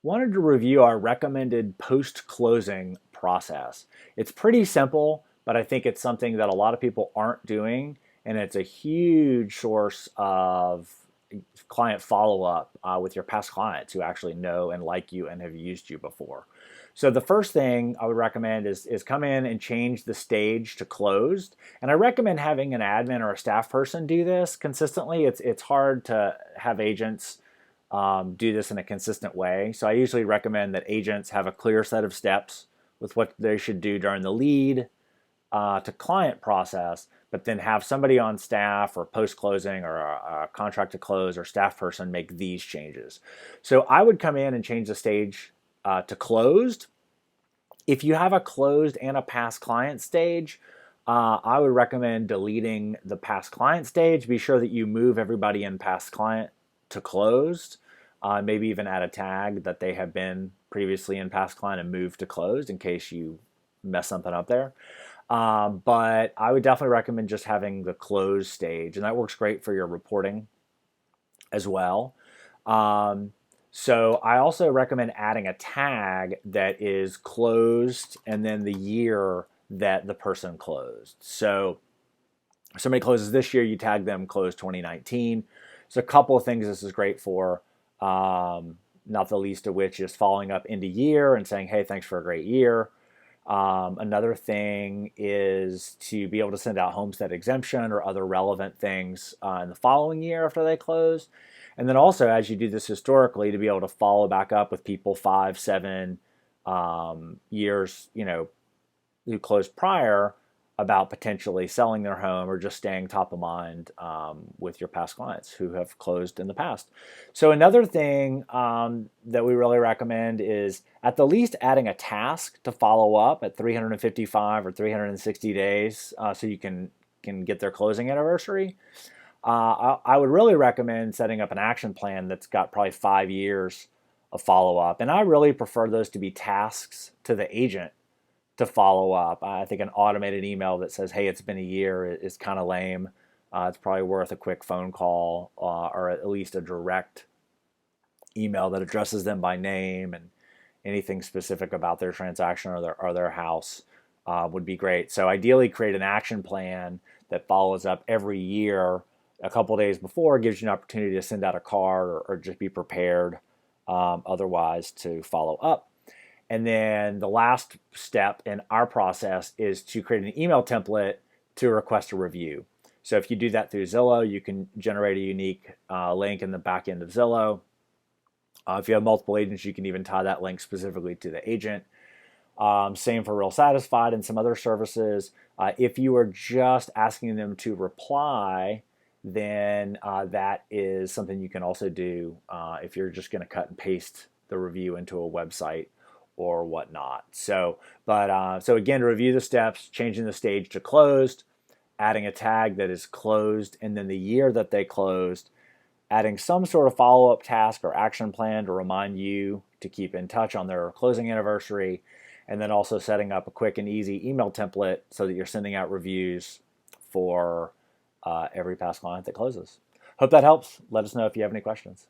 wanted to review our recommended post-closing process. It's pretty simple, but I think it's something that a lot of people aren't doing, and it's a huge source of client follow-up with your past clients who actually know and like you and have used you before. So the first thing I would recommend is come in and change the stage to closed. And I recommend having an admin or a staff person do this consistently. It's hard to have agents do this in a consistent way. So I usually recommend that agents have a clear set of steps with what they should do during the lead to client process, but then have somebody on staff or post closing or a contract to close or staff person make these changes. So I would come in and change the stage to closed. If you have a closed and a past client stage, I would recommend deleting the past client stage. Be sure that you move everybody in past client to closed. Maybe even add a tag that they have been previously in past client and moved to closed in case you mess something up there. But I would definitely recommend just having the closed stage, and that works great for your reporting as well. So I also recommend adding a tag that is closed and then the year that the person closed. So if somebody closes this year, you tag them closed 2019. So a couple of things this is great for, not the least of which is following up into year and saying, hey, thanks for a great year. Another thing is to be able to send out homestead exemption or other relevant things in the following year after they close. And then also, as you do this historically, to be able to follow back up with people 5, 7 years, who closed prior about potentially selling their home or just staying top of mind with your past clients who have closed in the past. So another thing that we really recommend is at the least adding a task to follow up at 355 or 360 days so you can get their closing anniversary. I would really recommend setting up an action plan that's got probably 5 years of follow-up. And I really prefer those to be tasks to the agent to follow up. I think an automated email that says, hey, it's been a year is kind of lame. It's probably worth a quick phone call or at least a direct email that addresses them by name and anything specific about their transaction or their house would be great. So ideally create an action plan that follows up every year. A couple days before gives you an opportunity to send out a card or just be prepared otherwise to follow up. And then the last step in our process is to create an email template to request a review. So if you do that through Zillow, you can generate a unique link in the back end of Zillow. If you have multiple agents, you can even tie that link specifically to the agent. Same for Real Satisfied and some other services. If you are just asking them to reply, then that is something you can also do if you're just going to cut and paste the review into a website or whatnot. So again, to review the steps, changing the stage to closed, adding a tag that is closed, and then the year that they closed, adding some sort of follow-up task or action plan to remind you to keep in touch on their closing anniversary, and then also setting up a quick and easy email template so that you're sending out reviews for every past client that closes. Hope that helps. Let us know if you have any questions.